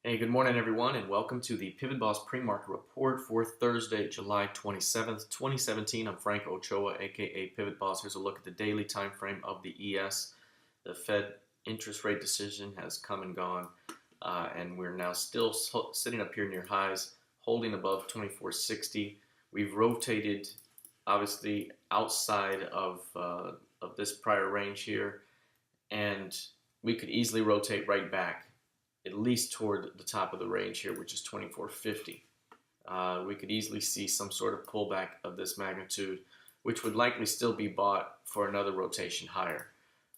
Hey, good morning, everyone, and welcome to the PivotBoss Pre-Market Report for Thursday, July 27th, 2017. I'm Frank Ochoa, aka PivotBoss. Here's a look at the daily time frame of the ES. The Fed interest rate decision has come and gone, and we're now still sitting up here near highs, holding above 2460. We've rotated, obviously, outside of this prior range here, and we could easily rotate right back at least toward the top of the range here, which is 2450. We could easily see some sort of pullback of this magnitude, which would likely still be bought for another rotation higher.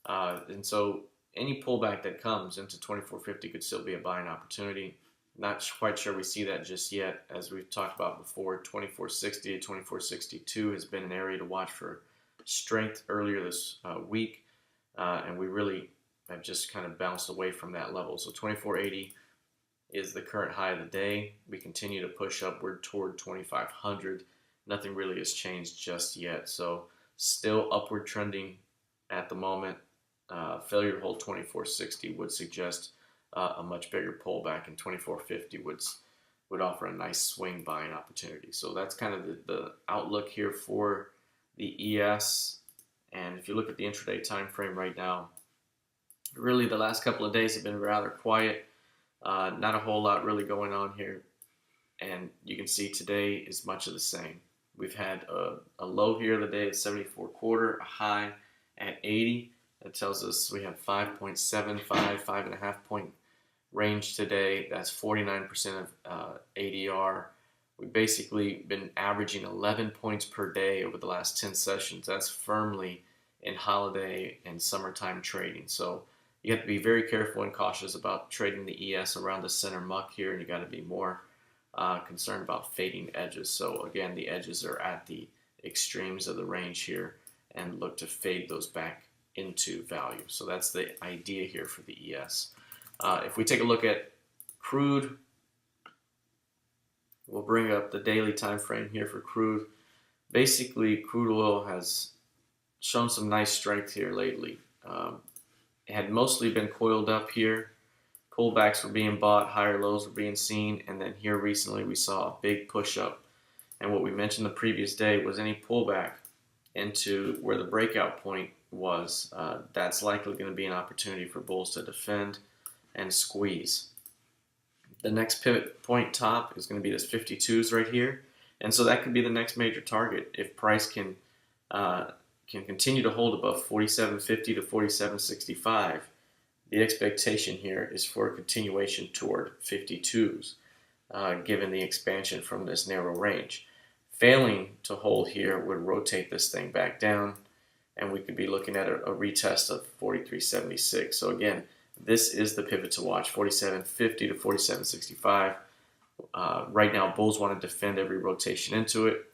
And so any pullback that comes into 2450 could still be a buying opportunity. Not quite sure we see that just yet. As we've talked about before, 2460 to 2462 has been an area to watch for strength earlier this week, and we really have just kind of bounced away from that level. So 2480 is the current high of the day. We continue to push upward toward 2500. Nothing really has changed just yet. So still upward trending at the moment. Failure to hold 2460 would suggest a much bigger pullback, and 2450 would offer a nice swing buying opportunity. So that's kind of the outlook here for the ES. And if you look at the intraday time frame right now, really the last couple of days have been rather quiet. Not a whole lot really going on here, and you can see today is much of the same. We've had a low here of the day at 74.25, a high at 80. That tells us we have 5.75, 5.5 point range today. That's 49% of ADR. We've basically been averaging 11 points per day over the last 10 sessions. That's firmly in holiday and summertime trading. So you have to be very careful and cautious about trading the ES around the center muck here, and you got to be more concerned about fading edges. So again, the edges are at the extremes of the range here, and look to fade those back into value. So that's the idea here for the ES. If we take a look at crude, we'll bring up the daily time frame here for crude. Basically, crude oil has shown some nice strength here lately. It had mostly been coiled up here. Pullbacks were being bought, higher lows were being seen, and then here recently we saw a big push up. And what we mentioned the previous day was any pullback into where the breakout point was, that's likely going to be an opportunity for bulls to defend and squeeze. The next pivot point top is going to be this 52s right here, and so that could be the next major target if price can continue to hold above 47.50 to 47.65. The expectation here is for a continuation toward 52s, given the expansion from this narrow range. Failing to hold here would rotate this thing back down, and we could be looking at a retest of 43.76. So again, this is the pivot to watch, 47.50 to 47.65. Right now, bulls want to defend every rotation into it.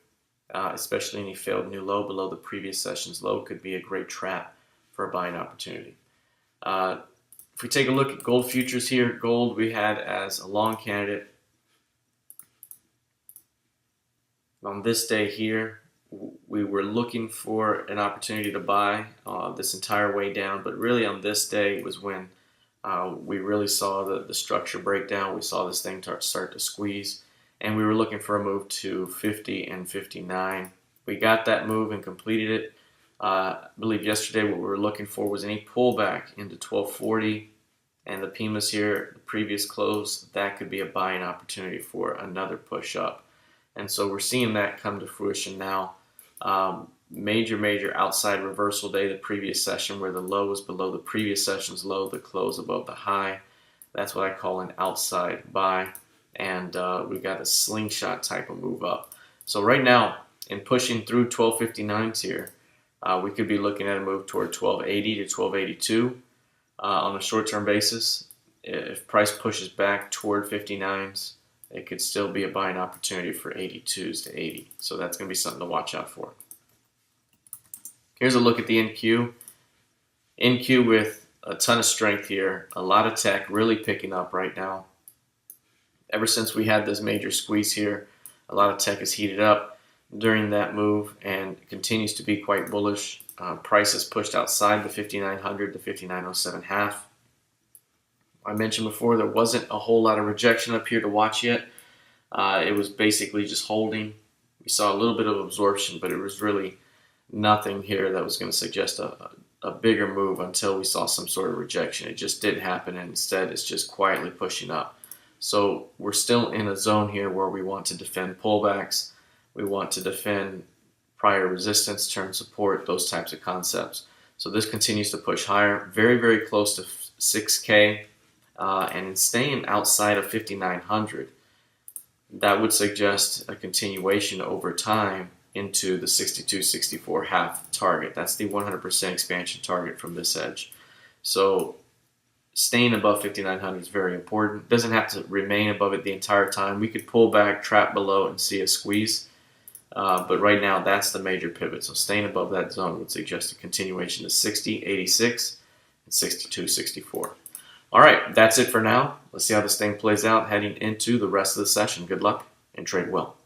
Especially any failed new low below the previous session's low could be a great trap for a buying opportunity. If we take a look at gold futures here, gold we had as a long candidate. On this day here, we were looking for an opportunity to buy this entire way down, but really on this day was when we really saw the structure break down. We saw this thing start to squeeze, and we were looking for a move to 50 and 59. We got that move and completed it. I believe yesterday what we were looking for was any pullback into 1240, and the PIMAs here, the previous close, that could be a buying opportunity for another push up. And so we're seeing that come to fruition now. Major outside reversal day, the previous session where the low was below the previous session's low, the close above the high. That's what I call an outside buy. And we got a slingshot type of move up. So right now, in pushing through 1259s here, we could be looking at a move toward 1280 to 1282 on a short-term basis. If price pushes back toward 59s, it could still be a buying opportunity for 82s to 80. So that's going to be something to watch out for. Here's a look at the NQ. NQ with a ton of strength here. A lot of tech really picking up right now. Ever since we had this major squeeze here, a lot of tech has heated up during that move and continues to be quite bullish. Price is pushed outside the 5,900 to 5,907 half. I mentioned before, there wasn't a whole lot of rejection up here to watch yet. It was basically just holding. We saw a little bit of absorption, but it was really nothing here that was going to suggest a bigger move until we saw some sort of rejection. It just didn't happen, and instead it's just quietly pushing up. So we're still in a zone here where we want to defend pullbacks. We want to defend prior resistance, term support, those types of concepts. So this continues to push higher, very, very close to 6K, and staying outside of 5,900. That would suggest a continuation over time into the 62-64 half target. That's the 100% expansion target from this edge. So staying above 5,900 is very important. Doesn't have to remain above it the entire time. We could pull back, trap below, and see a squeeze. But right now, that's the major pivot. So staying above that zone would suggest a continuation to 60.86 and 62.64. All right, that's it for now. Let's see how this thing plays out heading into the rest of the session. Good luck and trade well.